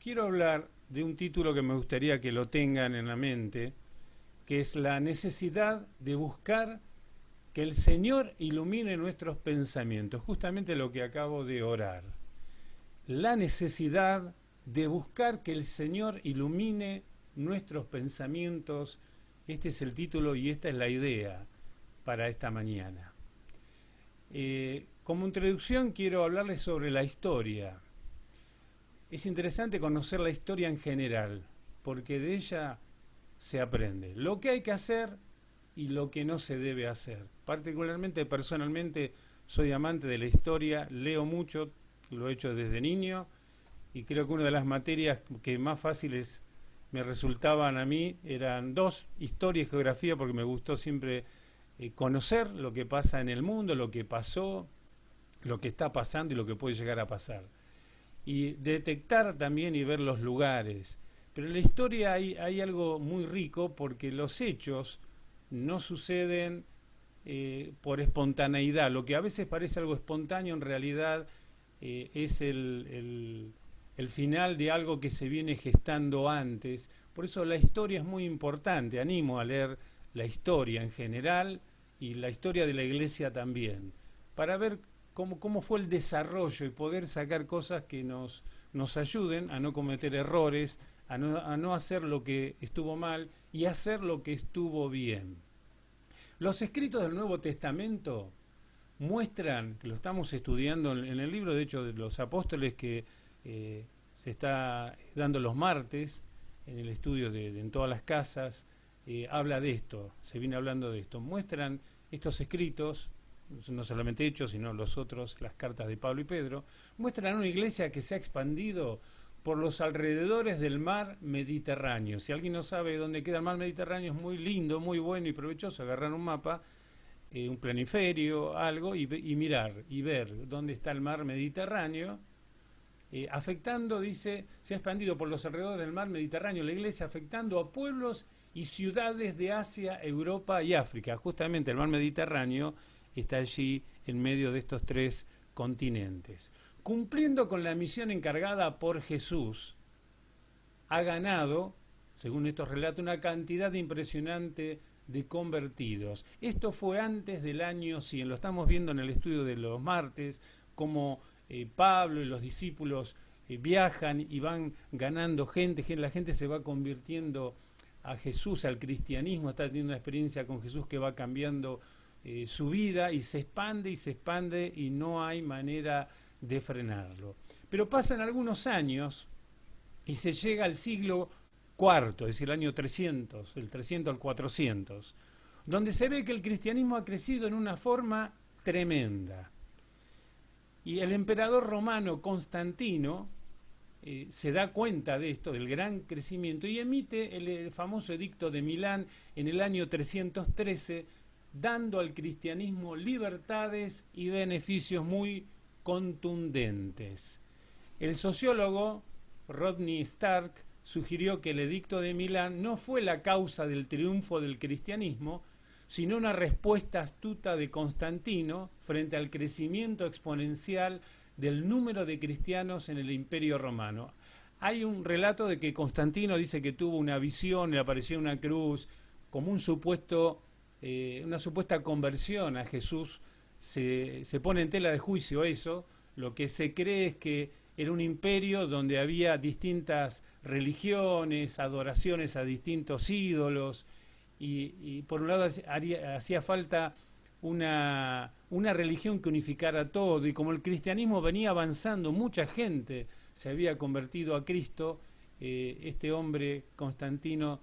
quiero hablar de un título que me gustaría que lo tengan en la mente, que es la necesidad de buscar que el Señor ilumine nuestros pensamientos, justamente lo que acabo de orar. La necesidad de buscar que el Señor ilumine nuestros pensamientos. Este es el título y esta es la idea para esta mañana. Como introducción quiero hablarles sobre la historia. Es interesante conocer la historia en general, porque de ella se aprende lo que hay que hacer y lo que no se debe hacer. Particularmente, personalmente, soy amante de la historia, leo mucho, lo he hecho desde niño, y creo que una de las materias que más fáciles me resultaban a mí eran dos, historia y geografía, porque me gustó siempre conocer lo que pasa en el mundo, lo que pasó, lo que está pasando y lo que puede llegar a pasar. Y detectar también y ver los lugares. Pero en la historia hay algo muy rico porque los hechos no suceden por espontaneidad. Lo que a veces parece algo espontáneo en realidad es el final de algo que se viene gestando antes. Por eso la historia es muy importante. Animo a leer la historia en general y la historia de la iglesia también, para ver cómo fue el desarrollo y poder sacar cosas que nos ayuden a no cometer errores, a no hacer lo que estuvo mal y hacer lo que estuvo bien. Los escritos del Nuevo Testamento muestran, que lo estamos estudiando en el libro de Hechos de los Apóstoles que se está dando los martes, en el estudio en todas las casas, habla de esto, se viene hablando de esto. Muestran estos escritos, no solamente Hechos, sino los otros, las cartas de Pablo y Pedro, muestran una iglesia que se ha expandido por los alrededores del mar Mediterráneo. Si alguien no sabe dónde queda el mar Mediterráneo, es muy lindo, muy bueno y provechoso agarrar un mapa, un planiferio, algo, y mirar y ver dónde está el mar Mediterráneo, afectando, dice, se ha expandido por los alrededores del mar Mediterráneo la iglesia, afectando a pueblos y ciudades de Asia, Europa y África. Justamente el mar Mediterráneo está allí en medio de estos tres continentes. Cumpliendo con la misión encargada por Jesús, ha ganado, según estos relatos, una cantidad impresionante de convertidos. Esto fue antes del año 100, lo estamos viendo en el estudio de los martes, como Pablo y los discípulos viajan y van ganando gente, la gente se va convirtiendo a Jesús, al cristianismo, está teniendo una experiencia con Jesús que va cambiando su vida y se expande y no hay manera de frenarlo. Pero pasan algunos años y se llega al siglo cuarto, es decir, el año 300, el 300 al 400, donde se ve que el cristianismo ha crecido en una forma tremenda. Y el emperador romano Constantino se da cuenta de esto, del gran crecimiento, y emite el famoso edicto de Milán en el año 313, dando al cristianismo libertades y beneficios muy contundentes. El sociólogo Rodney Stark sugirió que el edicto de Milán no fue la causa del triunfo del cristianismo, sino una respuesta astuta de Constantino frente al crecimiento exponencial del número de cristianos en el Imperio Romano. Hay un relato de que Constantino dice que tuvo una visión, le apareció una cruz, como una supuesta conversión a Jesús. Se pone en tela de juicio eso. Lo que se cree es que era un imperio donde había distintas religiones, adoraciones a distintos ídolos, y por un lado hacía falta una religión que unificara todo, y como el cristianismo venía avanzando, mucha gente se había convertido a Cristo, este hombre Constantino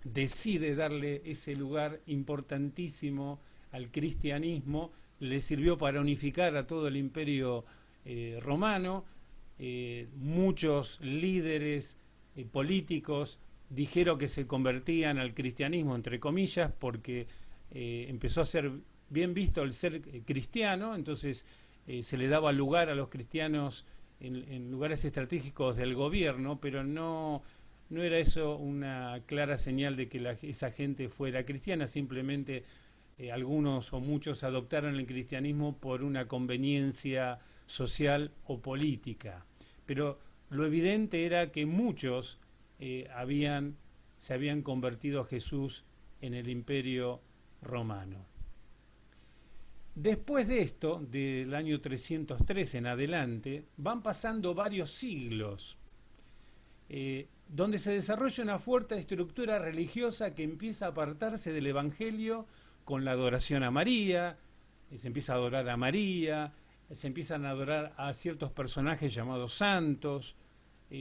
decide darle ese lugar importantísimo al cristianismo, le sirvió para unificar a todo el imperio romano. Muchos líderes políticos dijeron que se convertían al cristianismo, entre comillas, porque empezó a ser bien visto el ser cristiano, entonces se le daba lugar a los cristianos en lugares estratégicos del gobierno, pero no era eso una clara señal de que esa gente fuera cristiana, simplemente algunos o muchos adoptaron el cristianismo por una conveniencia social o política. Pero lo evidente era que muchos se habían convertido a Jesús en el Imperio Romano. Después de esto, del año 303 en adelante, van pasando varios siglos, donde se desarrolla una fuerte estructura religiosa que empieza a apartarse del Evangelio con la adoración a María, se empieza a adorar a María, se empiezan a adorar a ciertos personajes llamados santos,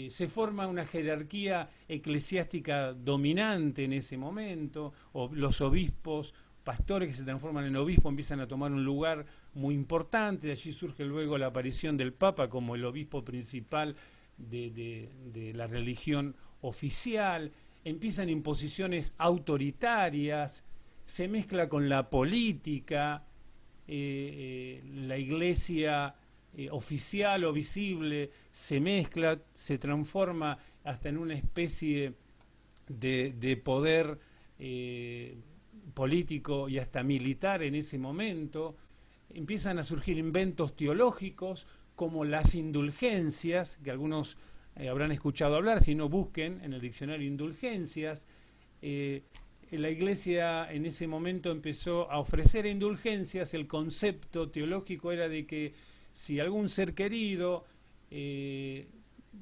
se forma una jerarquía eclesiástica dominante en ese momento, o los obispos, pastores que se transforman en obispos empiezan a tomar un lugar muy importante, de allí surge luego la aparición del Papa como el obispo principal de la religión oficial, empiezan imposiciones autoritarias, se mezcla con la política, la iglesia oficial o visible se mezcla, se transforma hasta en una especie de poder político y hasta militar en ese momento. Empiezan a surgir inventos teológicos como las indulgencias, que algunos habrán escuchado hablar, si no busquen en el diccionario indulgencias. La iglesia en ese momento empezó a ofrecer indulgencias. El concepto teológico era de que si algún ser querido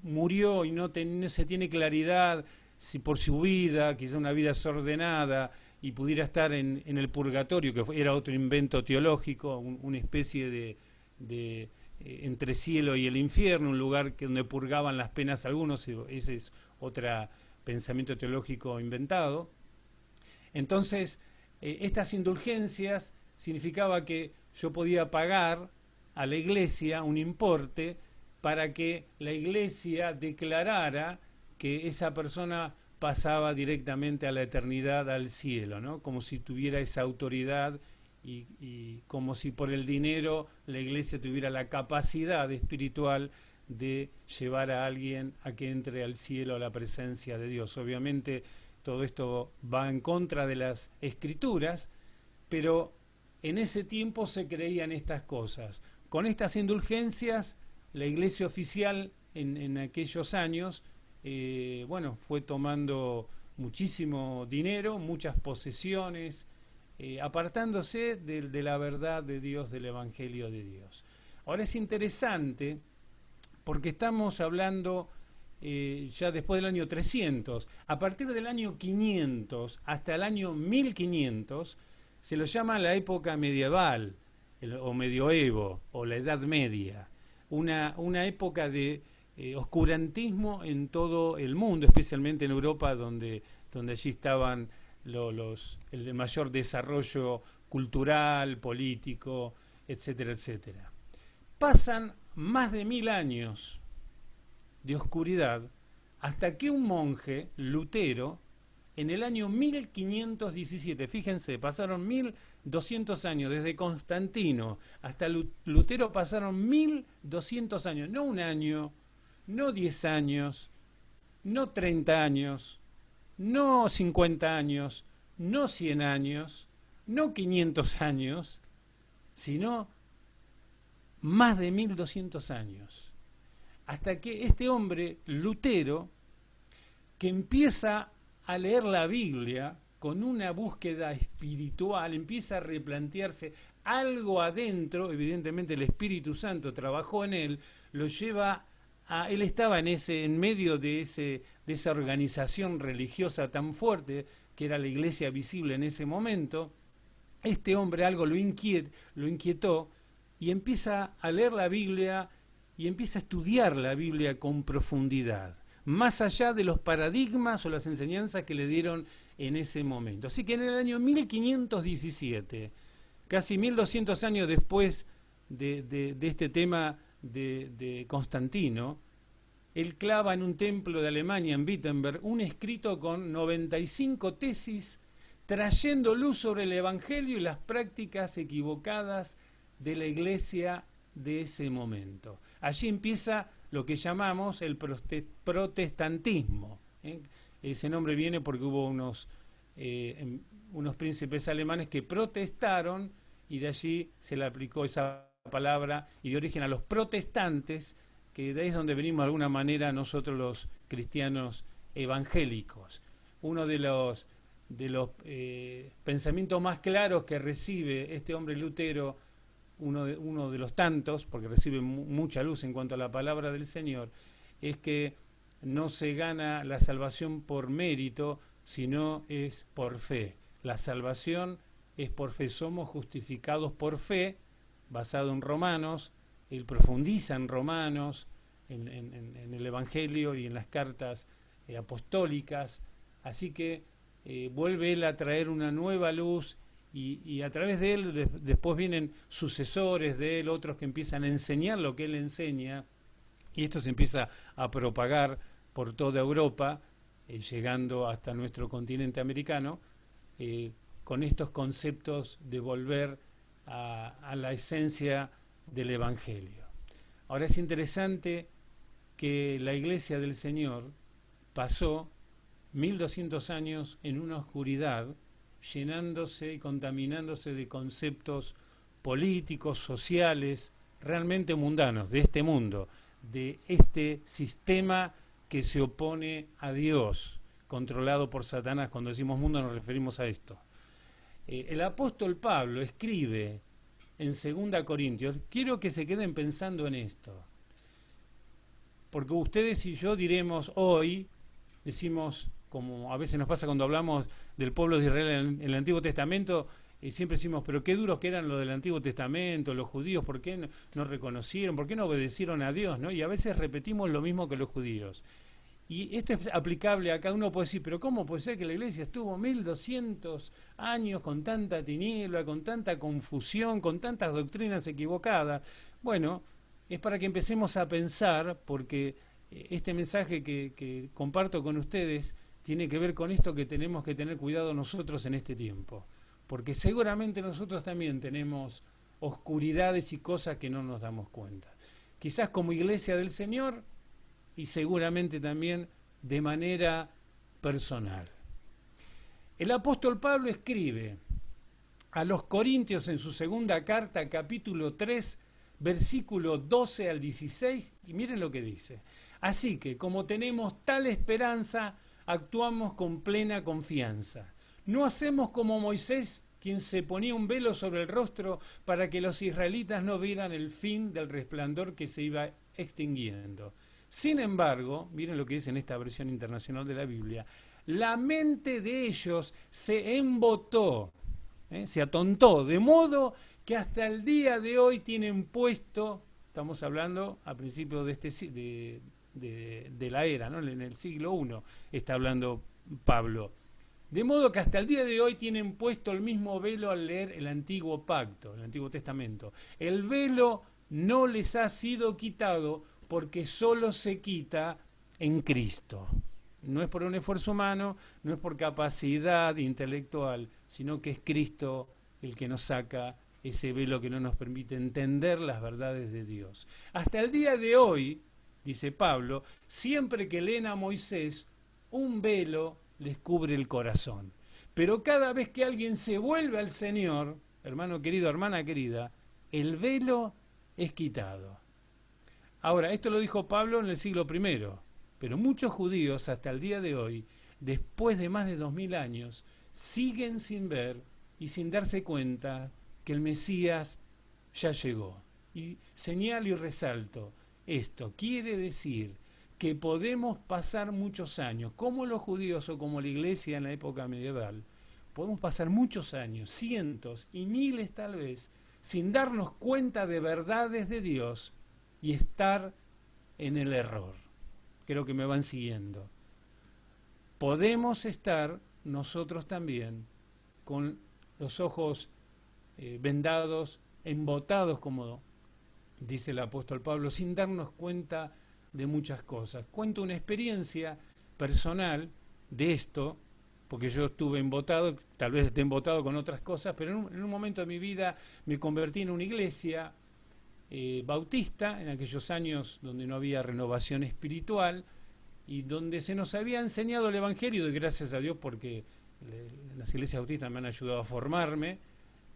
murió y no se tiene claridad si por su vida, quizá una vida desordenada, y pudiera estar en el purgatorio, que era otro invento teológico, una especie de entre cielo y el infierno, un lugar donde purgaban las penas algunos, ese es otro pensamiento teológico inventado. Entonces, estas indulgencias significaba que yo podía pagar a la iglesia un importe para que la iglesia declarara que esa persona pasaba directamente a la eternidad, al cielo, ¿no? Como si tuviera esa autoridad y como si por el dinero la iglesia tuviera la capacidad espiritual de llevar a alguien a que entre al cielo, a la presencia de Dios. Obviamente todo esto va en contra de las escrituras, pero en ese tiempo se creían estas cosas. Con estas indulgencias, la iglesia oficial en aquellos años, fue tomando muchísimo dinero, muchas posesiones, apartándose de la verdad de Dios, del Evangelio de Dios. Ahora es interesante porque estamos hablando ya después del año 300. A partir del año 500 hasta el año 1500 se lo llama la época medieval, o medioevo, o la Edad Media, una época de oscurantismo en todo el mundo, especialmente en Europa, donde allí estaban el mayor desarrollo cultural, político, etcétera, etcétera. Pasan más de 1000 años de oscuridad hasta que un monje, Lutero, en el año 1517, fíjense, pasaron 1200 años, desde Constantino hasta Lutero pasaron 1200 años, no un año, no 10 años, no 30 años, no 50 años, no 100 años, no 500 años, sino más de 1200 años. Hasta que este hombre, Lutero, que empieza a leer la Biblia con una búsqueda espiritual, empieza a replantearse algo adentro, evidentemente el Espíritu Santo trabajó en él, lo lleva a... Él estaba en medio de esa organización religiosa tan fuerte que era la iglesia visible en ese momento. Este hombre algo lo inquietó y empieza a leer la Biblia y empieza a estudiar la Biblia con profundidad, más allá de los paradigmas o las enseñanzas que le dieron en ese momento. Así que en el año 1517, casi 1200 años después de este tema de Constantino, él clava en un templo de Alemania, en Wittenberg, un escrito con 95 tesis trayendo luz sobre el Evangelio y las prácticas equivocadas de la iglesia de ese momento. Allí empieza lo que llamamos el protestantismo. Ese nombre viene porque hubo unos príncipes alemanes que protestaron y de allí se le aplicó esa palabra y de origen a los protestantes, que de ahí es donde venimos de alguna manera nosotros los cristianos evangélicos. Uno de los pensamientos más claros que recibe este hombre Lutero, uno de los tantos, porque recibe mucha luz en cuanto a la palabra del Señor, es que no se gana la salvación por mérito, sino es por fe. La salvación es por fe, somos justificados por fe, basado en Romanos. Él profundiza en Romanos, en el Evangelio y en las cartas apostólicas, así que vuelve él a traer una nueva luz y a través de él después vienen sucesores de él, otros que empiezan a enseñar lo que él enseña, y esto se empieza a propagar por toda Europa, llegando hasta nuestro continente americano, con estos conceptos de volver a la esencia del Evangelio. Ahora es interesante que la Iglesia del Señor pasó 1200 años en una oscuridad, llenándose y contaminándose de conceptos políticos, sociales, realmente mundanos, de este mundo, de este sistema que se opone a Dios, controlado por Satanás. Cuando decimos mundo nos referimos a esto. El apóstol Pablo escribe en 2 Corintios, quiero que se queden pensando en esto, porque ustedes y yo diremos hoy, decimos, como a veces nos pasa cuando hablamos del pueblo de Israel en el Antiguo Testamento, siempre decimos, pero qué duros que eran los del Antiguo Testamento, los judíos, ¿por qué no reconocieron, por qué no obedecieron a Dios? ¿No? Y a veces repetimos lo mismo que los judíos. Y esto es aplicable a cada uno, puede decir, pero ¿cómo puede ser que la iglesia estuvo 1200 años con tanta tiniebla, con tanta confusión, con tantas doctrinas equivocadas? Bueno, es para que empecemos a pensar, porque este mensaje que comparto con ustedes tiene que ver con esto, que tenemos que tener cuidado nosotros en este tiempo, porque seguramente nosotros también tenemos oscuridades y cosas que no nos damos cuenta. Quizás como iglesia del Señor, y seguramente también de manera personal. El apóstol Pablo escribe a los Corintios en su segunda carta, capítulo 3, versículo 12 al 16, y miren lo que dice. Así que, como tenemos tal esperanza, actuamos con plena confianza. No hacemos como Moisés, quien se ponía un velo sobre el rostro para que los israelitas no vieran el fin del resplandor que se iba extinguiendo. Sin embargo, miren lo que dice en esta versión internacional de la Biblia, la mente de ellos se embotó, se atontó, de modo que hasta el día de hoy tienen puesto, estamos hablando a principios de la era, ¿no? En el siglo I está hablando Pablo, de modo que hasta el día de hoy tienen puesto el mismo velo al leer el Antiguo Pacto, el Antiguo Testamento. El velo no les ha sido quitado porque solo se quita en Cristo. No es por un esfuerzo humano, no es por capacidad intelectual, sino que es Cristo el que nos saca ese velo que no nos permite entender las verdades de Dios. Hasta el día de hoy, dice Pablo, siempre que leen a Moisés, un velo les cubre el corazón. Pero cada vez que alguien se vuelve al Señor, hermano querido, hermana querida, el velo es quitado. Ahora, esto lo dijo Pablo en el siglo I, pero muchos judíos hasta el día de hoy, después de más de 2000 años, siguen sin ver y sin darse cuenta que el Mesías ya llegó. Y señalo y resalto, esto quiere decir que podemos pasar muchos años, como los judíos o como la iglesia en la época medieval, podemos pasar muchos años, cientos y miles tal vez, sin darnos cuenta de verdades de Dios y estar en el error. Creo que me van siguiendo. Podemos estar nosotros también con los ojos vendados, embotados, como dice el apóstol Pablo, sin darnos cuenta de muchas cosas. Cuento una experiencia personal de esto, porque yo estuve embotado, tal vez esté embotado con otras cosas, pero en un momento de mi vida me convertí en una iglesia bautista, en aquellos años donde no había renovación espiritual y donde se nos había enseñado el Evangelio, y gracias a Dios porque las iglesias bautistas me han ayudado a formarme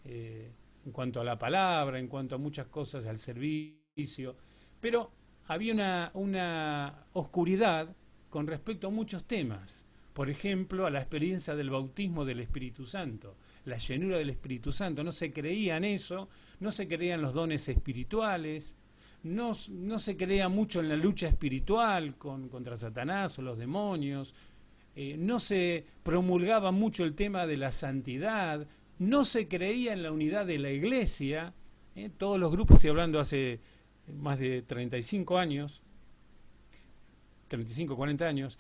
en cuanto a la palabra, en cuanto a muchas cosas, al servicio, pero había una oscuridad con respecto a muchos temas. Por ejemplo, a la experiencia del bautismo del Espíritu Santo, la llenura del Espíritu Santo. No se creía en eso, no se creían los dones espirituales, no se creía mucho en la lucha espiritual contra Satanás o los demonios, no se promulgaba mucho el tema de la santidad, no se creía en la unidad de la iglesia. Todos los grupos, estoy hablando hace más de 35 años, 35, 40 años,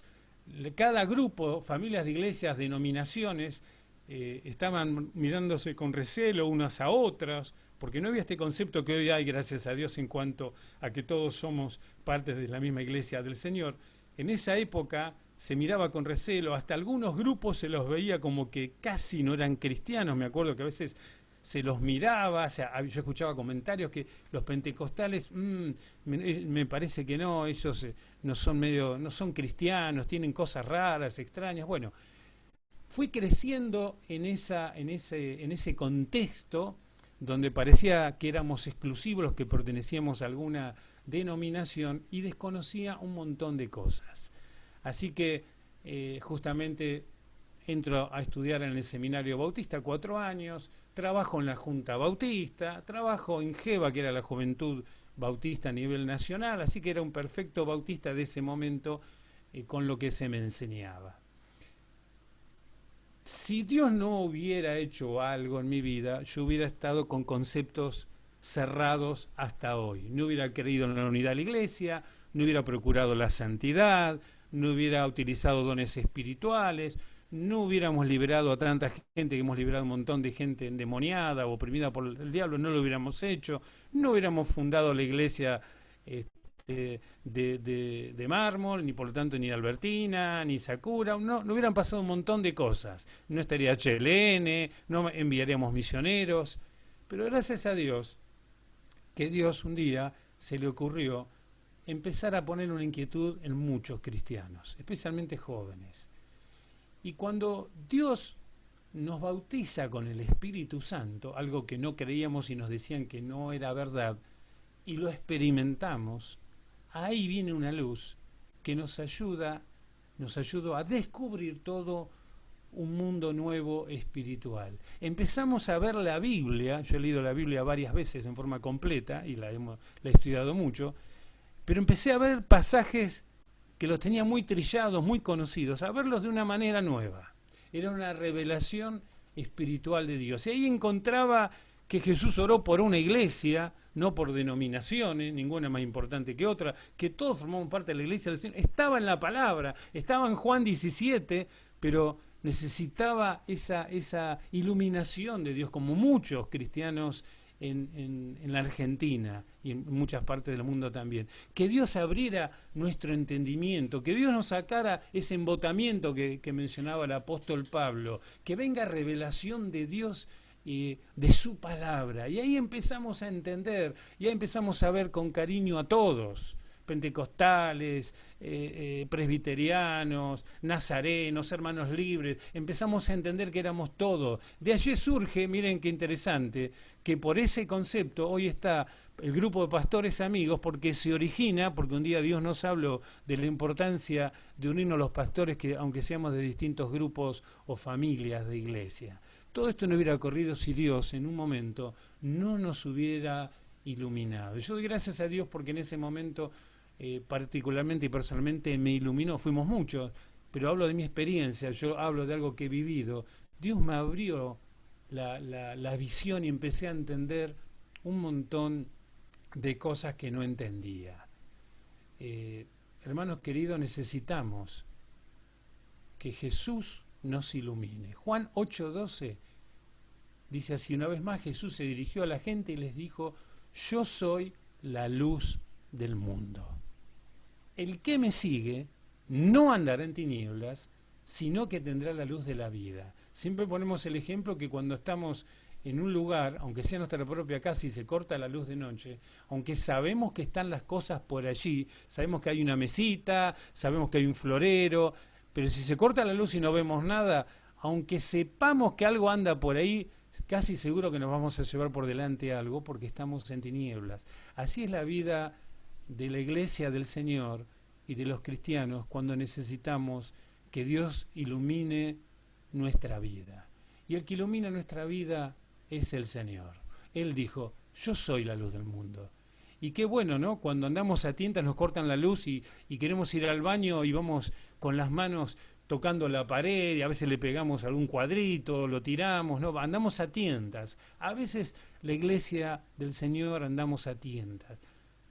cada grupo, familias de iglesias, denominaciones, estaban mirándose con recelo unas a otras, porque no había este concepto que hoy hay, gracias a Dios, en cuanto a que todos somos partes de la misma iglesia del Señor. En esa época se miraba con recelo, hasta algunos grupos se los veía como que casi no eran cristianos. Me acuerdo que a veces se los miraba, o sea, yo escuchaba comentarios que los pentecostales, me parece que no, ellos no son cristianos, tienen cosas raras, extrañas. Bueno, fui creciendo en ese contexto donde parecía que éramos exclusivos los que pertenecíamos a alguna denominación y desconocía un montón de cosas. Así que justamente entro a estudiar en el seminario bautista 4 años, trabajo en la Junta Bautista, trabajo en JEBA, que era la Juventud Bautista a nivel nacional, así que era un perfecto bautista de ese momento con lo que se me enseñaba. Si Dios no hubiera hecho algo en mi vida, yo hubiera estado con conceptos cerrados hasta hoy. No hubiera creído en la unidad de la iglesia, no hubiera procurado la santidad, no hubiera utilizado dones espirituales, no hubiéramos liberado a tanta gente, que hemos liberado un montón de gente endemoniada o oprimida por el diablo, no lo hubiéramos hecho, no hubiéramos fundado la iglesia de mármol, ni por lo tanto ni Albertina, ni Sakura, no hubieran pasado un montón de cosas. No estaría HLN, no enviaríamos misioneros, pero gracias a Dios, que Dios un día se le ocurrió empezar a poner una inquietud en muchos cristianos, especialmente jóvenes. Y cuando Dios nos bautiza con el Espíritu Santo, algo que no creíamos y nos decían que no era verdad, y lo experimentamos, ahí viene una luz que nos ayudó a descubrir todo un mundo nuevo espiritual. Empezamos a ver la Biblia, yo he leído la Biblia varias veces en forma completa y la he estudiado mucho, pero empecé a ver pasajes que los tenía muy trillados, muy conocidos, a verlos de una manera nueva. Era una revelación espiritual de Dios. Y ahí encontraba que Jesús oró por una iglesia, no por denominaciones, ninguna más importante que otra, que todos formamos parte de la iglesia del Señor. Estaba en la palabra, estaba en Juan 17, pero necesitaba esa iluminación de Dios, como muchos cristianos en la Argentina y en muchas partes del mundo también. Que Dios abriera nuestro entendimiento, que Dios nos sacara ese embotamiento que mencionaba el apóstol Pablo, que venga revelación de Dios de su palabra. Y ahí empezamos a entender, y ahí empezamos a ver con cariño a todos, pentecostales, presbiterianos, nazarenos, hermanos libres. Empezamos a entender que éramos todos. De allí surge, miren qué interesante, que por ese concepto hoy está el grupo de pastores amigos, porque se origina, porque un día Dios nos habló de la importancia de unirnos los pastores, que aunque seamos de distintos grupos o familias de iglesia. Todo esto no hubiera ocurrido si Dios en un momento no nos hubiera iluminado. Yo doy gracias a Dios porque en ese momento particularmente y personalmente me iluminó. Fuimos muchos, pero hablo de mi experiencia, yo hablo de algo que he vivido. Dios me abrió la visión y empecé a entender un montón de cosas que no entendía. Hermanos queridos, necesitamos que Jesús nos ilumine. Juan 8:12 dice así: una vez más Jesús se dirigió a la gente y les dijo: yo soy la luz del mundo. El que me sigue no andará en tinieblas, sino que tendrá la luz de la vida. Siempre ponemos el ejemplo que cuando estamos en un lugar, aunque sea nuestra propia casa y se corta la luz de noche, aunque sabemos que están las cosas por allí, sabemos que hay una mesita, sabemos que hay un florero, pero si se corta la luz y no vemos nada, aunque sepamos que algo anda por ahí, casi seguro que nos vamos a llevar por delante algo porque estamos en tinieblas. Así es la vida de la iglesia del Señor y de los cristianos cuando necesitamos que Dios ilumine nuestra vida. Y el que ilumina nuestra vida es el Señor. Él dijo, yo soy la luz del mundo. Y qué bueno, ¿no? Cuando andamos a tientas nos cortan la luz y queremos ir al baño y vamos con las manos tocando la pared y a veces le pegamos algún cuadrito, lo tiramos, ¿no? Andamos a tientas. A veces la iglesia del Señor andamos a tientas.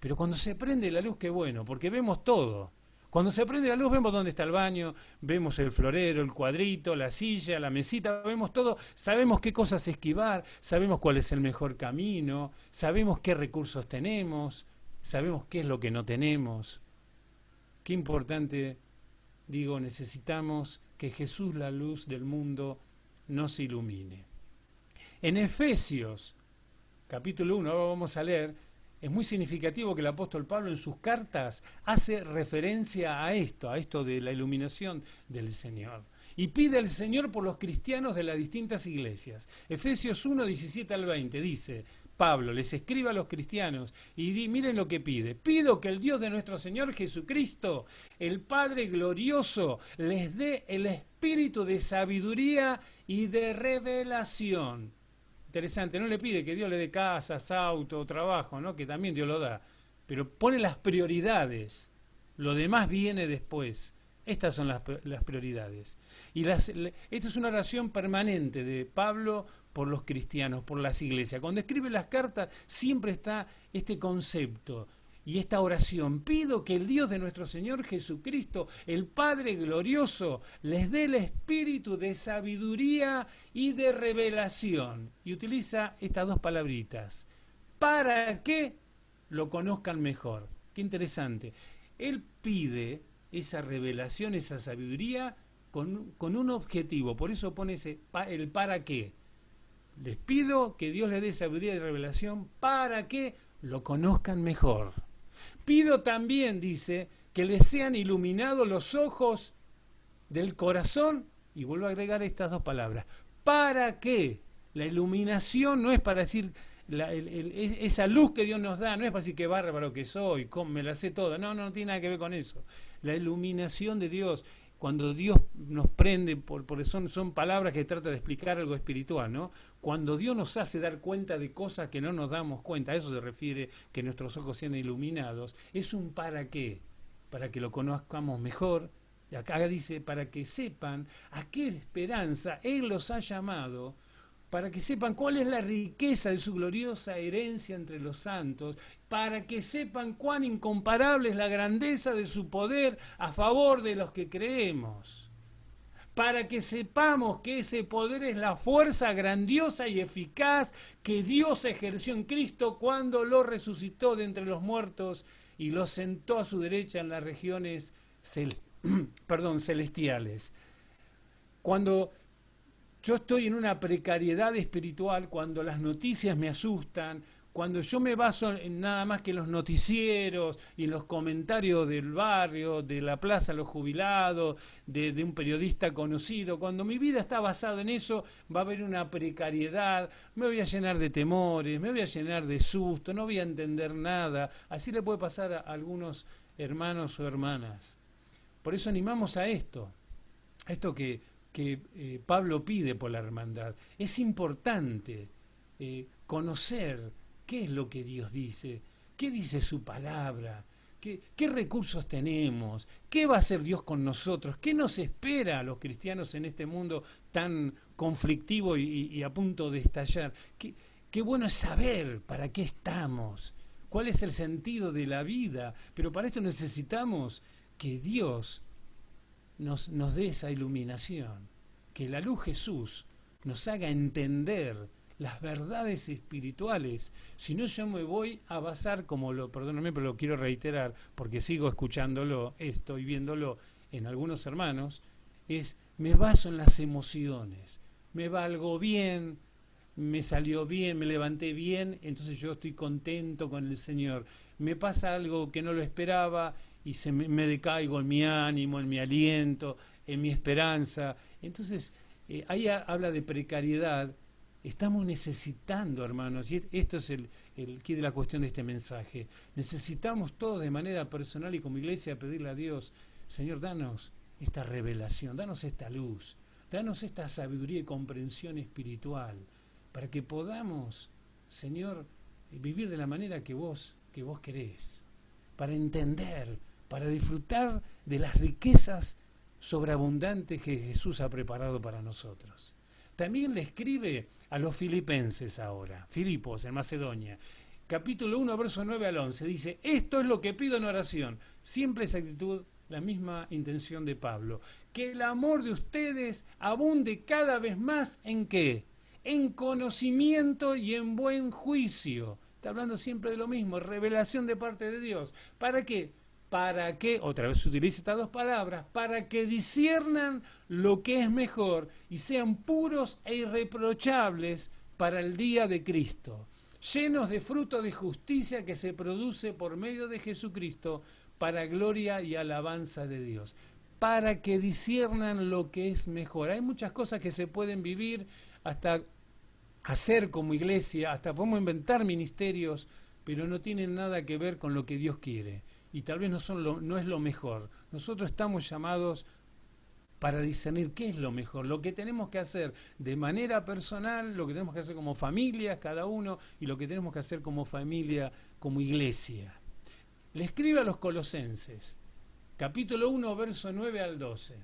Pero cuando se prende la luz, qué bueno, porque vemos todo. Cuando se prende la luz vemos dónde está el baño, vemos el florero, el cuadrito, la silla, la mesita, vemos todo, sabemos qué cosas esquivar, sabemos cuál es el mejor camino, sabemos qué recursos tenemos, sabemos qué es lo que no tenemos. Qué importante, digo, necesitamos que Jesús, la luz del mundo, nos ilumine. En Efesios, capítulo 1, ahora vamos a leer. Es muy significativo que el apóstol Pablo en sus cartas hace referencia a esto de la iluminación del Señor. Y pide al Señor por los cristianos de las distintas iglesias. Efesios 1, 17 al 20 dice, Pablo les escribe a los cristianos y miren lo que pide. Pido que el Dios de nuestro Señor Jesucristo, el Padre glorioso, les dé el espíritu de sabiduría y de revelación. Interesante, no le pide que Dios le dé casas, auto, trabajo, ¿no? Que también Dios lo da, pero pone las prioridades, lo demás viene después. Estas son las prioridades. Y esto es una oración permanente de Pablo por los cristianos, por las iglesias. Cuando escribe las cartas siempre está este concepto y esta oración. Pido que el Dios de nuestro Señor Jesucristo, el Padre glorioso, les dé el espíritu de sabiduría y de revelación. Y utiliza estas dos palabritas. Para que lo conozcan mejor. Qué interesante. Él pide esa revelación, esa sabiduría con un objetivo. Por eso pone el para qué. Les pido que Dios les dé sabiduría y revelación para que lo conozcan mejor. Pido también, dice, que les sean iluminados los ojos del corazón, y vuelvo a agregar estas dos palabras, ¿para qué? La iluminación no es para decir, esa luz que Dios nos da, no es para decir qué bárbaro que soy, me la sé toda, no tiene nada que ver con eso. La iluminación de Dios, cuando Dios nos prende, porque son palabras que tratan de explicar algo espiritual, ¿no? Cuando Dios nos hace dar cuenta de cosas que no nos damos cuenta, a eso se refiere que nuestros ojos sean iluminados, es un para qué, para que lo conozcamos mejor. Acá dice, para que sepan a qué esperanza Él los ha llamado, para que sepan cuál es la riqueza de su gloriosa herencia entre los santos, para que sepan cuán incomparable es la grandeza de su poder a favor de los que creemos, para que sepamos que ese poder es la fuerza grandiosa y eficaz que Dios ejerció en Cristo cuando lo resucitó de entre los muertos y lo sentó a su derecha en las regiones celestiales. Cuando yo estoy en una precariedad espiritual, cuando las noticias me asustan, cuando yo me baso en nada más que los noticieros y en los comentarios del barrio, de la plaza Los Jubilados, de un periodista conocido, cuando mi vida está basada en eso, va a haber una precariedad, me voy a llenar de temores, me voy a llenar de susto, no voy a entender nada. Así le puede pasar a algunos hermanos o hermanas. Por eso animamos a esto que Pablo pide por la hermandad. Es importante conocer qué es lo que Dios dice, qué dice su palabra, qué recursos tenemos, qué va a hacer Dios con nosotros, qué nos espera a los cristianos en este mundo tan conflictivo y a punto de estallar. Qué bueno es saber para qué estamos, cuál es el sentido de la vida, pero para esto necesitamos que Dios nos dé esa iluminación, que la luz Jesús nos haga entender las verdades espirituales. Si no, yo me voy a basar, perdóname, pero lo quiero reiterar, porque sigo escuchándolo, esto y viéndolo en algunos hermanos, me baso en las emociones. Me va algo bien, me salió bien, me levanté bien, entonces yo estoy contento con el Señor. Me pasa algo que no lo esperaba y me decaigo en mi ánimo, en mi aliento, en mi esperanza. Entonces, ahí habla de precariedad, Estamos necesitando, hermanos, y esto es el quid de la cuestión de este mensaje. Necesitamos todos de manera personal y como iglesia pedirle a Dios, Señor, danos esta revelación, danos esta luz, danos esta sabiduría y comprensión espiritual, para que podamos, Señor, vivir de la manera que vos querés, para entender, para disfrutar de las riquezas sobreabundantes que Jesús ha preparado para nosotros. También le escribe a los filipenses ahora, Filipos, en Macedonia, capítulo 1, verso 9 al 11, dice, esto es lo que pido en oración, siempre esa actitud, la misma intención de Pablo, que el amor de ustedes abunde cada vez más ¿en qué? En conocimiento y en buen juicio. Está hablando siempre de lo mismo, revelación de parte de Dios. ¿Para qué? Para que, otra vez se utiliza estas dos palabras, para que disciernan lo que es mejor y sean puros e irreprochables para el día de Cristo, llenos de fruto de justicia que se produce por medio de Jesucristo para gloria y alabanza de Dios, para que disciernan lo que es mejor. Hay muchas cosas que se pueden vivir, hasta hacer como iglesia, hasta podemos inventar ministerios, pero no tienen nada que ver con lo que Dios quiere. Y tal vez no es lo mejor. Nosotros estamos llamados para discernir qué es lo mejor, lo que tenemos que hacer de manera personal, lo que tenemos que hacer como familias, cada uno, y lo que tenemos que hacer como familia, como iglesia. Le escribe a los Colosenses, capítulo 1, verso 9 al 12.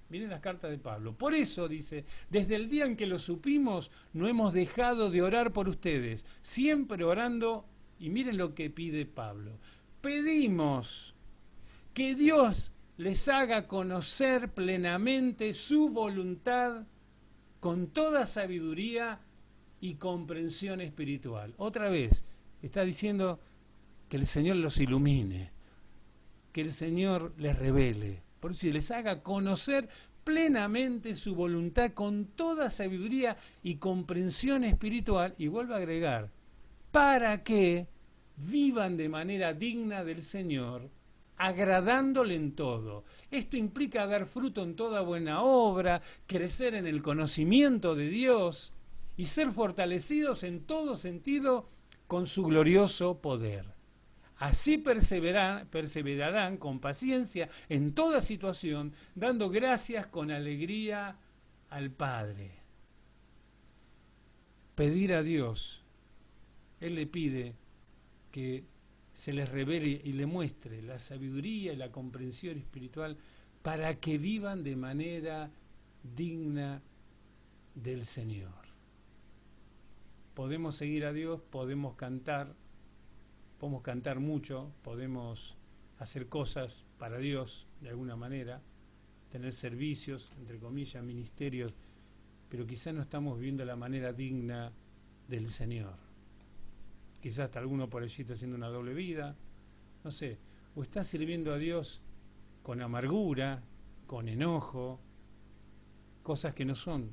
Miren las cartas de Pablo. Por eso, dice, desde el día en que lo supimos, no hemos dejado de orar por ustedes, siempre orando, y miren lo que pide Pablo. Pedimos que Dios les haga conocer plenamente su voluntad con toda sabiduría y comprensión espiritual. Otra vez, está diciendo que el Señor los ilumine, que el Señor les revele, por eso les haga conocer plenamente su voluntad con toda sabiduría y comprensión espiritual, y vuelve a agregar, para que vivan de manera digna del Señor, agradándole en todo. Esto implica dar fruto en toda buena obra, crecer en el conocimiento de Dios y ser fortalecidos en todo sentido con su glorioso poder. Así perseverarán con paciencia en toda situación, dando gracias con alegría al Padre. Pedir a Dios, Él le pide que se les revele y le muestre la sabiduría y la comprensión espiritual para que vivan de manera digna del Señor. Podemos seguir a Dios, podemos cantar mucho, podemos hacer cosas para Dios de alguna manera, tener servicios, entre comillas, ministerios, pero quizás no estamos viviendo la manera digna del Señor. Quizás hasta alguno por allí está haciendo una doble vida, no sé, o está sirviendo a Dios con amargura, con enojo, cosas que no son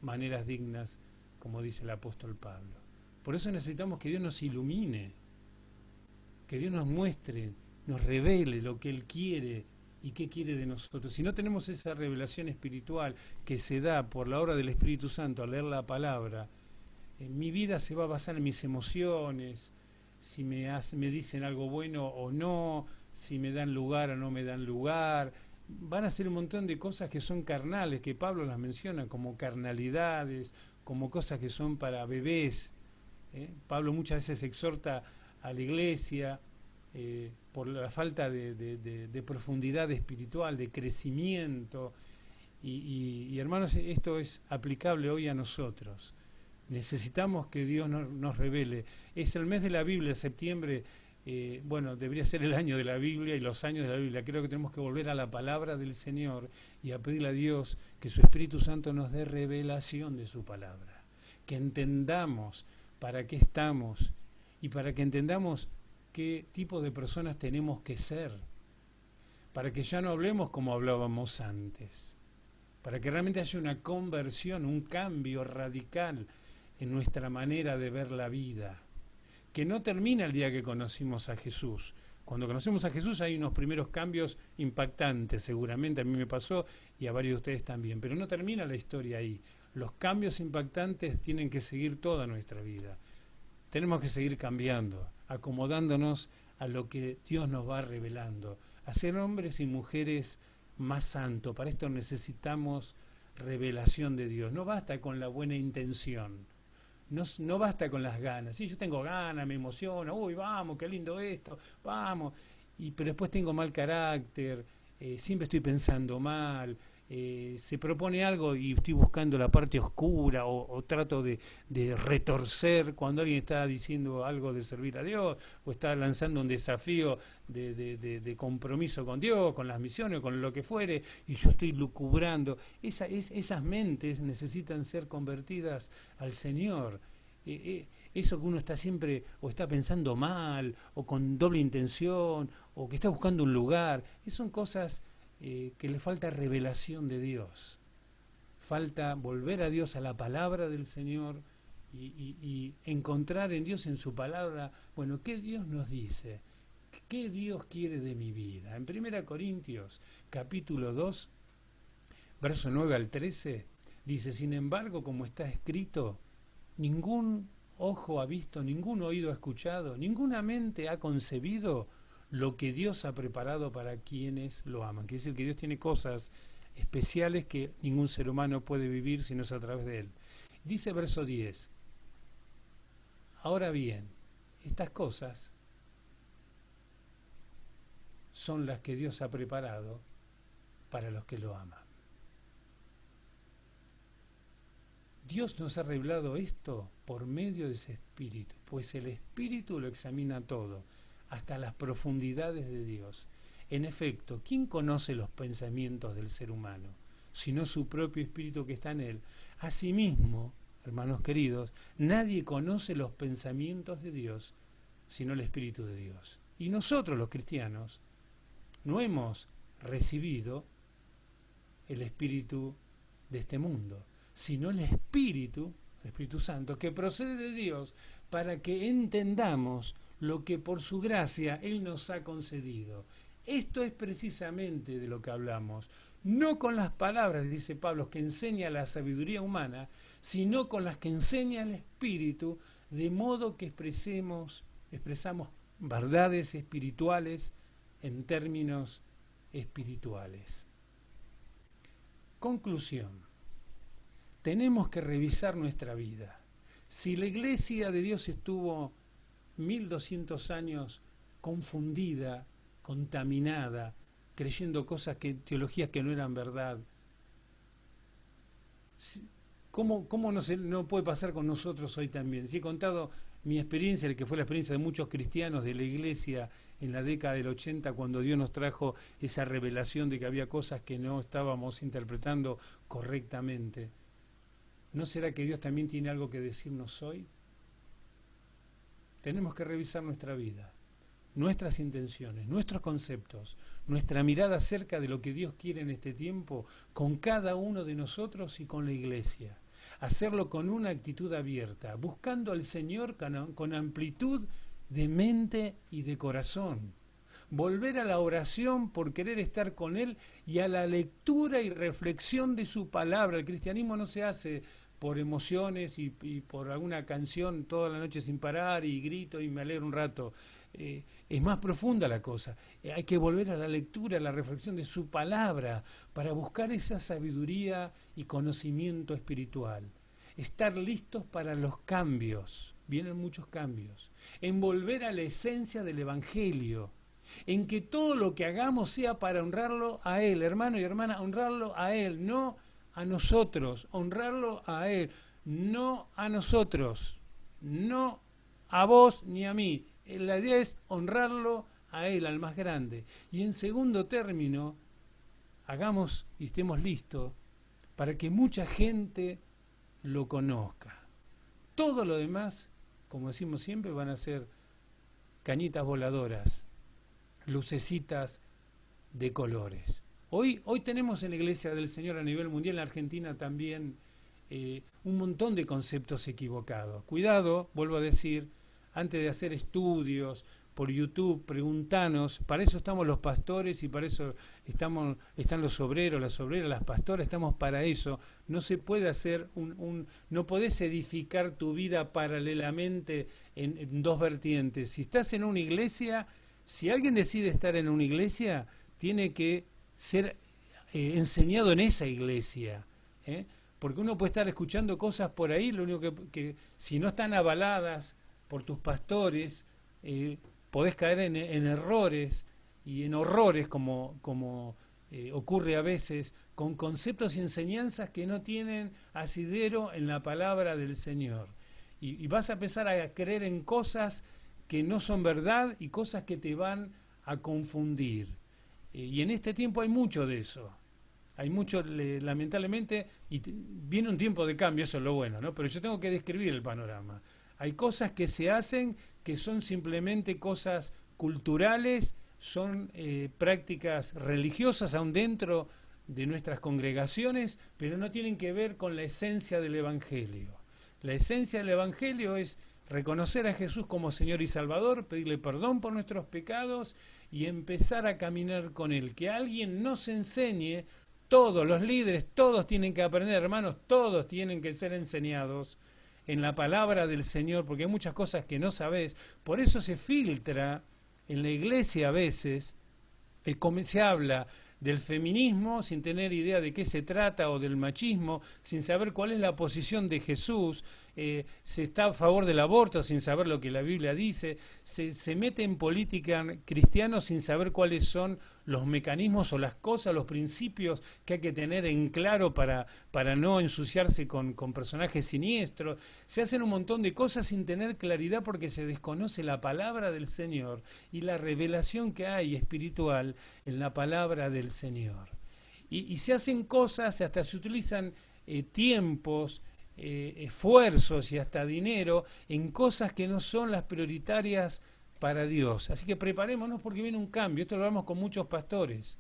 maneras dignas, como dice el apóstol Pablo. Por eso necesitamos que Dios nos ilumine, que Dios nos muestre, nos revele lo que Él quiere y qué quiere de nosotros. Si no tenemos esa revelación espiritual que se da por la obra del Espíritu Santo al leer la palabra, mi vida se va a basar en mis emociones, si me dicen algo bueno o no, si me dan lugar o no me dan lugar. Van a ser un montón de cosas que son carnales, que Pablo las menciona como carnalidades, como cosas que son para bebés. Pablo muchas veces exhorta a la iglesia por la falta de profundidad espiritual, de crecimiento. Y hermanos, esto es aplicable hoy a nosotros. Necesitamos que Dios nos revele. Es el mes de la Biblia, septiembre, debería ser el año de la Biblia y los años de la Biblia. Creo que tenemos que volver a la palabra del Señor y a pedirle a Dios que su Espíritu Santo nos dé revelación de su palabra. Que entendamos para qué estamos y para que entendamos qué tipo de personas tenemos que ser. Para que ya no hablemos como hablábamos antes. Para que realmente haya una conversión, un cambio radical en nuestra manera de ver la vida, que no termina el día que conocimos a Jesús. Cuando conocemos a Jesús hay unos primeros cambios impactantes, seguramente a mí me pasó y a varios de ustedes también, pero no termina la historia ahí. Los cambios impactantes tienen que seguir toda nuestra vida. Tenemos que seguir cambiando, acomodándonos a lo que Dios nos va revelando, a ser hombres y mujeres más santos. Para esto necesitamos revelación de Dios. No basta con la buena intención, no basta con las ganas. Sí, yo tengo ganas, me emociona, uy, vamos, qué lindo esto, vamos. Pero después tengo mal carácter, siempre estoy pensando mal, se propone algo y estoy buscando la parte oscura o trato de retorcer cuando alguien está diciendo algo de servir a Dios o está lanzando un desafío de compromiso con Dios, con las misiones, con lo que fuere, y yo estoy lucubrando. Esas mentes necesitan ser convertidas al Señor. Eso que uno está siempre o está pensando mal o con doble intención o que está buscando un lugar, son cosas que le falta revelación de Dios. Falta volver a Dios, a la palabra del Señor y encontrar en Dios, en su palabra, bueno, ¿qué Dios nos dice? ¿Qué Dios quiere de mi vida? En 1 Corintios capítulo 2, verso 9 al 13, dice: sin embargo, como está escrito, ningún ojo ha visto, ningún oído ha escuchado, ninguna mente ha concebido lo que Dios ha preparado para quienes lo aman. Quiere decir que Dios tiene cosas especiales que ningún ser humano puede vivir si no es a través de Él. Dice verso 10, ahora bien, estas cosas son las que Dios ha preparado para los que lo aman. Dios nos ha revelado esto por medio de ese Espíritu, pues el Espíritu lo examina todo, hasta las profundidades de Dios. En efecto, ¿quién conoce los pensamientos del ser humano, sino su propio Espíritu que está en él? Asimismo, hermanos queridos, nadie conoce los pensamientos de Dios, sino el Espíritu de Dios. Y nosotros, los cristianos, no hemos recibido el Espíritu de este mundo, sino el Espíritu Santo, que procede de Dios, para que entendamos lo que por su gracia Él nos ha concedido. Esto es precisamente de lo que hablamos, no con las palabras, dice Pablo, que enseña la sabiduría humana, sino con las que enseña el Espíritu, de modo que expresamos verdades espirituales en términos espirituales. Conclusión: tenemos que revisar nuestra vida. Si la Iglesia de Dios estuvo 1200 años confundida, contaminada, creyendo cosas, teologías que no eran verdad, ¿cómo no puede pasar con nosotros hoy también? Si he contado mi experiencia, que fue la experiencia de muchos cristianos de la Iglesia en la década del 80, cuando Dios nos trajo esa revelación de que había cosas que no estábamos interpretando correctamente. ¿No será que Dios también tiene algo que decirnos hoy? Tenemos que revisar nuestra vida, nuestras intenciones, nuestros conceptos, nuestra mirada acerca de lo que Dios quiere en este tiempo con cada uno de nosotros y con la Iglesia. Hacerlo con una actitud abierta, buscando al Señor con amplitud de mente y de corazón. Volver a la oración por querer estar con Él y a la lectura y reflexión de su palabra. El cristianismo no se hace por emociones y por alguna canción toda la noche sin parar y grito y me alegro un rato. Es más profunda la cosa. Hay que volver a la lectura, a la reflexión de su palabra para buscar esa sabiduría y conocimiento espiritual. Estar listos para los cambios. Vienen muchos cambios. En volver a la esencia del Evangelio. En que todo lo que hagamos sea para honrarlo a Él. Hermano y hermana, honrarlo a Él, no a nosotros, honrarlo a Él, no a nosotros, no a vos ni a mí. La idea es honrarlo a Él, al más grande. Y en segundo término, hagamos y estemos listos para que mucha gente lo conozca. Todo lo demás, como decimos siempre, van a ser cañitas voladoras, lucecitas de colores. Hoy tenemos en la Iglesia del Señor a nivel mundial, en Argentina también, un montón de conceptos equivocados. Cuidado, vuelvo a decir, antes de hacer estudios, por YouTube, preguntanos, para eso estamos los pastores y para eso están los obreros, las obreras, las pastoras, estamos para eso. No se puede hacer no podés edificar tu vida paralelamente en dos vertientes. Si estás en una iglesia, si alguien decide estar en una iglesia, tiene que ser enseñado en esa iglesia, ¿eh? Porque uno puede estar escuchando cosas por ahí, lo único que si no están avaladas por tus pastores, podés caer en errores y en horrores como ocurre a veces, con conceptos y enseñanzas que no tienen asidero en la palabra del Señor. Y vas a empezar a creer en cosas que no son verdad y cosas que te van a confundir. Y en este tiempo hay mucho de eso. Hay mucho, lamentablemente, y viene un tiempo de cambio, eso es lo bueno, ¿no? Pero yo tengo que describir el panorama. Hay cosas que se hacen que son simplemente cosas culturales, son prácticas religiosas aún dentro de nuestras congregaciones, pero no tienen que ver con la esencia del Evangelio. La esencia del Evangelio es reconocer a Jesús como Señor y Salvador, pedirle perdón por nuestros pecados y empezar a caminar con Él. Que alguien nos enseñe, todos los líderes, todos tienen que aprender, hermanos, todos tienen que ser enseñados en la palabra del Señor, porque hay muchas cosas que no sabés. Por eso se filtra en la iglesia a veces, se habla del feminismo sin tener idea de qué se trata, o del machismo sin saber cuál es la posición de Jesús, se está a favor del aborto sin saber lo que la Biblia dice, se mete en política cristiana sin saber cuáles son los mecanismos o las cosas, los principios que hay que tener en claro para no ensuciarse con personajes siniestros. Se hacen un montón de cosas sin tener claridad porque se desconoce la palabra del Señor y la revelación que hay espiritual en la palabra del Señor. Y se hacen cosas, hasta se utilizan tiempos, esfuerzos y hasta dinero en cosas que no son las prioritarias para Dios. Así que preparémonos porque viene un cambio. Esto lo hablamos con muchos pastores.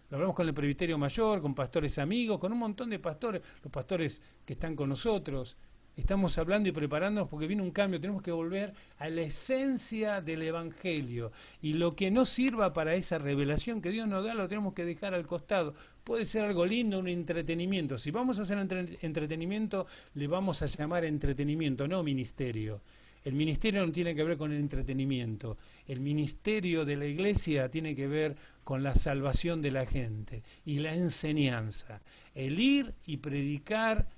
Lo hablamos con el presbiterio mayor, con pastores amigos, con un montón de pastores, los pastores que están con nosotros. Estamos hablando y preparándonos porque viene un cambio. Tenemos que volver a la esencia del Evangelio. Y lo que no sirva para esa revelación que Dios nos da, lo tenemos que dejar al costado. Puede ser algo lindo, un entretenimiento. Si vamos a hacer entretenimiento, le vamos a llamar entretenimiento, no ministerio. El ministerio no tiene que ver con el entretenimiento. El ministerio de la iglesia tiene que ver con la salvación de la gente y la enseñanza. El ir y predicar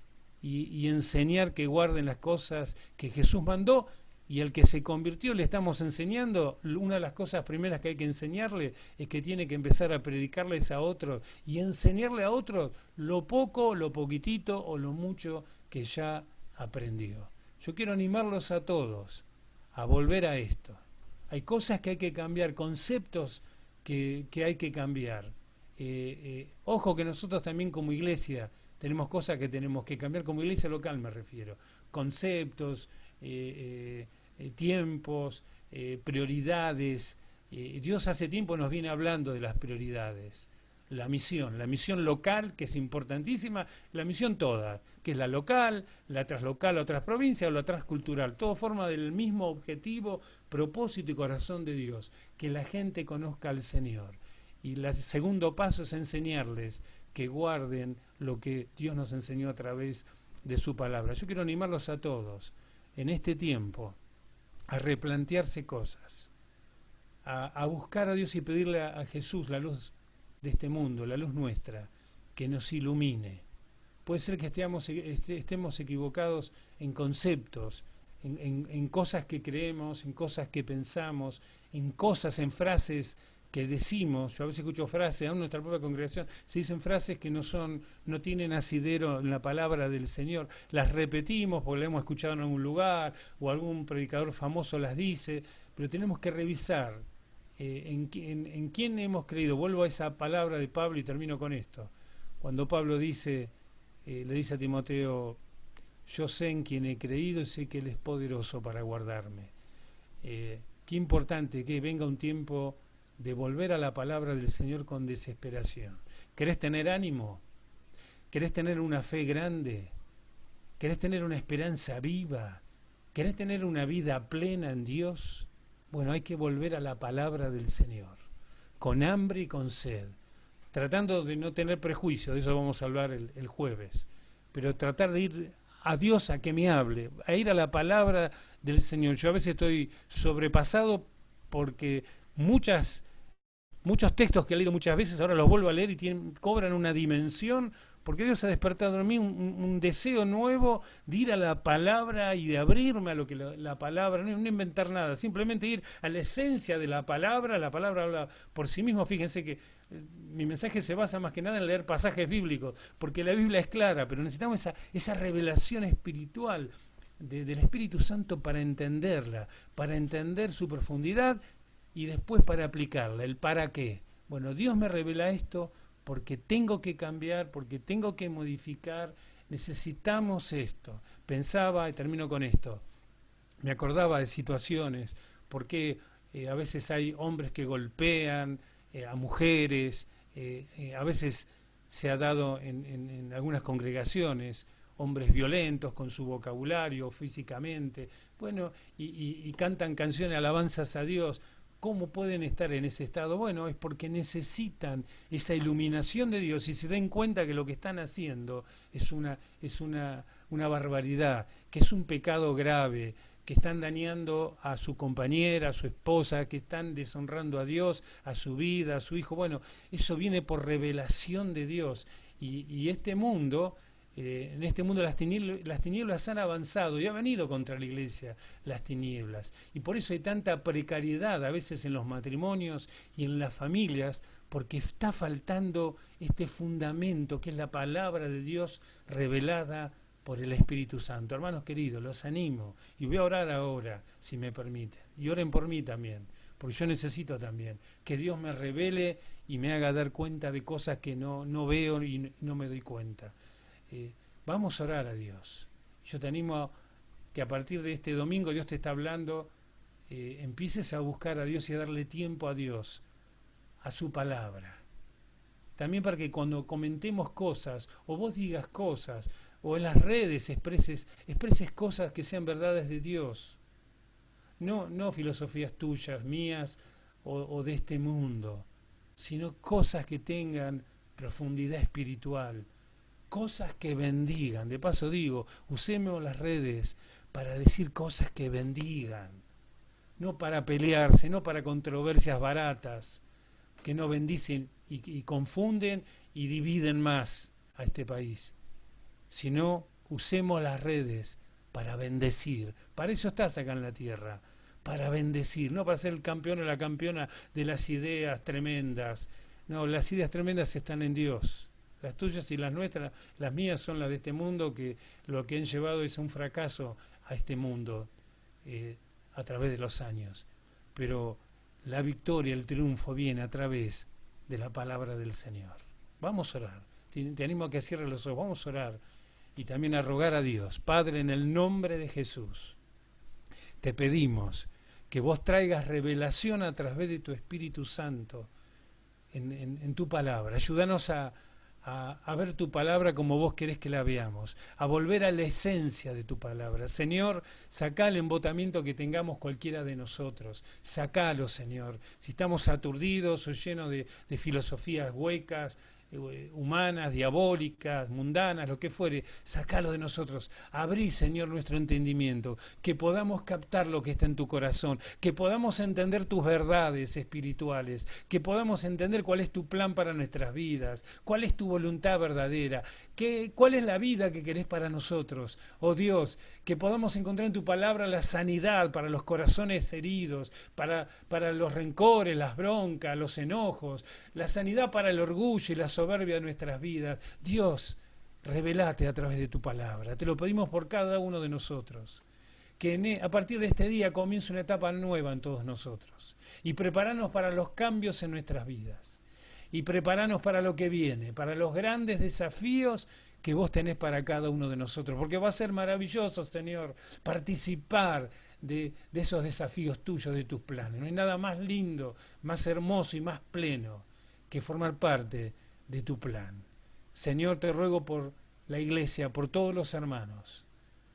y enseñar que guarden las cosas que Jesús mandó, y al que se convirtió le estamos enseñando. Una de las cosas primeras que hay que enseñarle es que tiene que empezar a predicarles a otros y enseñarle a otros lo poco, lo poquitito o lo mucho que ya aprendió. Yo quiero animarlos a todos a volver a esto. Hay cosas que hay que cambiar, conceptos que hay que cambiar. Ojo que nosotros también como iglesia tenemos cosas que tenemos que cambiar, como iglesia local me refiero. Conceptos, tiempos, prioridades. Dios hace tiempo nos viene hablando de las prioridades. La misión local, que es importantísima, la misión toda, que es la local, la translocal a otras provincias o la transcultural, todo forma del mismo objetivo, propósito y corazón de Dios, que la gente conozca al Señor. Y el segundo paso es enseñarles que guarden lo que Dios nos enseñó a través de su palabra. Yo quiero animarlos a todos en este tiempo a replantearse cosas, a buscar a Dios y pedirle a Jesús la luz de este mundo, la luz nuestra, que nos ilumine. Puede ser que estemos equivocados en conceptos, en cosas que creemos, en cosas que pensamos, en cosas, en frases que decimos. Yo a veces escucho frases, aún en nuestra propia congregación, se dicen frases que no tienen asidero en la palabra del Señor. Las repetimos porque las hemos escuchado en algún lugar, o algún predicador famoso las dice, pero tenemos que revisar en quién hemos creído. Vuelvo a esa palabra de Pablo y termino con esto. Cuando Pablo le dice a Timoteo, yo sé en quién he creído y sé que Él es poderoso para guardarme. Qué importante que venga un tiempo de volver a la palabra del Señor con desesperación. ¿Querés tener ánimo? ¿Querés tener una fe grande? ¿Querés tener una esperanza viva? ¿Querés tener una vida plena en Dios? Bueno, hay que volver a la palabra del Señor, con hambre y con sed, tratando de no tener prejuicio, de eso vamos a hablar el jueves, pero tratar de ir a Dios a que me hable, a ir a la palabra del Señor. Yo a veces estoy sobrepasado porque muchos textos que he leído muchas veces, ahora los vuelvo a leer y cobran una dimensión, porque Dios ha despertado en mí un deseo nuevo de ir a la palabra y de abrirme a lo que la palabra, no inventar nada, simplemente ir a la esencia de la palabra habla por sí mismo. Fíjense que mi mensaje se basa más que nada en leer pasajes bíblicos, porque la Biblia es clara, pero necesitamos esa revelación espiritual del Espíritu Santo para entenderla, para entender su profundidad y después para aplicarla, el para qué. Bueno, Dios me revela esto porque tengo que cambiar, porque tengo que modificar, necesitamos esto. Pensaba, y termino con esto, me acordaba de situaciones, porque a veces hay hombres que golpean a mujeres, a veces se ha dado en algunas congregaciones, hombres violentos con su vocabulario físicamente, bueno, y cantan canciones, alabanzas a Dios. ¿Cómo pueden estar en ese estado? Bueno, es porque necesitan esa iluminación de Dios y se den cuenta que lo que están haciendo es una barbaridad, que es un pecado grave, que están dañando a su compañera, a su esposa, que están deshonrando a Dios, a su vida, a su hijo. Bueno, eso viene por revelación de Dios. Y este mundo, en este mundo las tinieblas han avanzado y ha venido contra la iglesia las tinieblas. Y por eso hay tanta precariedad a veces en los matrimonios y en las familias, porque está faltando este fundamento que es la palabra de Dios revelada por el Espíritu Santo. Hermanos queridos, los animo y voy a orar ahora, si me permiten. Y oren por mí también, porque yo necesito también que Dios me revele y me haga dar cuenta de cosas que no veo y no me doy cuenta. Vamos a orar a Dios. Yo te animo a que a partir de este domingo Dios te está hablando, empieces a buscar a Dios y a darle tiempo a Dios, a su palabra. También para que cuando comentemos cosas, o vos digas cosas, o en las redes expreses cosas que sean verdades de Dios. No filosofías tuyas, mías, o de este mundo, sino cosas que tengan profundidad espiritual, cosas que bendigan. De paso digo, usemos las redes para decir cosas que bendigan, no para pelearse, no para controversias baratas, que no bendicen y confunden y dividen más a este país, sino usemos las redes para bendecir. Para eso estás acá en la tierra, para bendecir, no para ser el campeón o la campeona de las ideas tremendas. No, las ideas tremendas están en Dios. Las tuyas y las nuestras, las mías son las de este mundo, que lo que han llevado es un fracaso a este mundo a través de los años. Pero la victoria, el triunfo viene a través de la palabra del Señor. Vamos a orar. Te animo a que cierres los ojos. Vamos a orar y también a rogar a Dios. Padre, en el nombre de Jesús, te pedimos que vos traigas revelación a través de tu Espíritu Santo en tu palabra. Ayúdanos a ver tu palabra como vos querés que la veamos, a volver a la esencia de tu palabra. Señor, sacá el embotamiento que tengamos cualquiera de nosotros, sacalo, Señor. Si estamos aturdidos o llenos de filosofías huecas, humanas, diabólicas, mundanas, lo que fuere, sacalo de nosotros. Abrí, Señor, nuestro entendimiento, que podamos captar lo que está en tu corazón, que podamos entender tus verdades espirituales, que podamos entender cuál es tu plan para nuestras vidas, cuál es tu voluntad verdadera, cuál es la vida que querés para nosotros. Oh Dios, que podamos encontrar en tu palabra la sanidad para los corazones heridos, para los rencores, las broncas, los enojos, la sanidad para el orgullo y la soberbia de nuestras vidas. Dios, revelate a través de tu palabra. Te lo pedimos por cada uno de nosotros. Que a partir de este día comience una etapa nueva en todos nosotros. Y preparanos para los cambios en nuestras vidas. Y preparanos para lo que viene, para los grandes desafíos que vos tenés para cada uno de nosotros. Porque va a ser maravilloso, Señor, participar de esos desafíos tuyos, de tus planes. No hay nada más lindo, más hermoso y más pleno que formar parte de tu plan. Señor, te ruego por la iglesia, por todos los hermanos,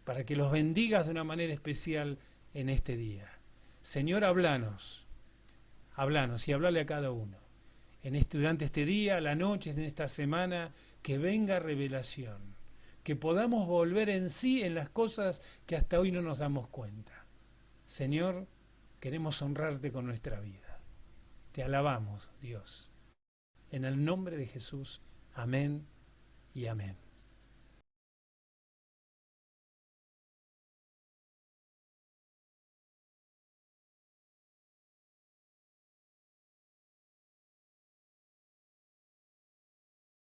para que los bendigas de una manera especial en este día. Señor, háblanos y háblale a cada uno. Durante este día, la noche, en esta semana, que venga revelación, que podamos volver en sí en las cosas que hasta hoy no nos damos cuenta. Señor, queremos honrarte con nuestra vida. Te alabamos, Dios. En el nombre de Jesús. Amén y amén.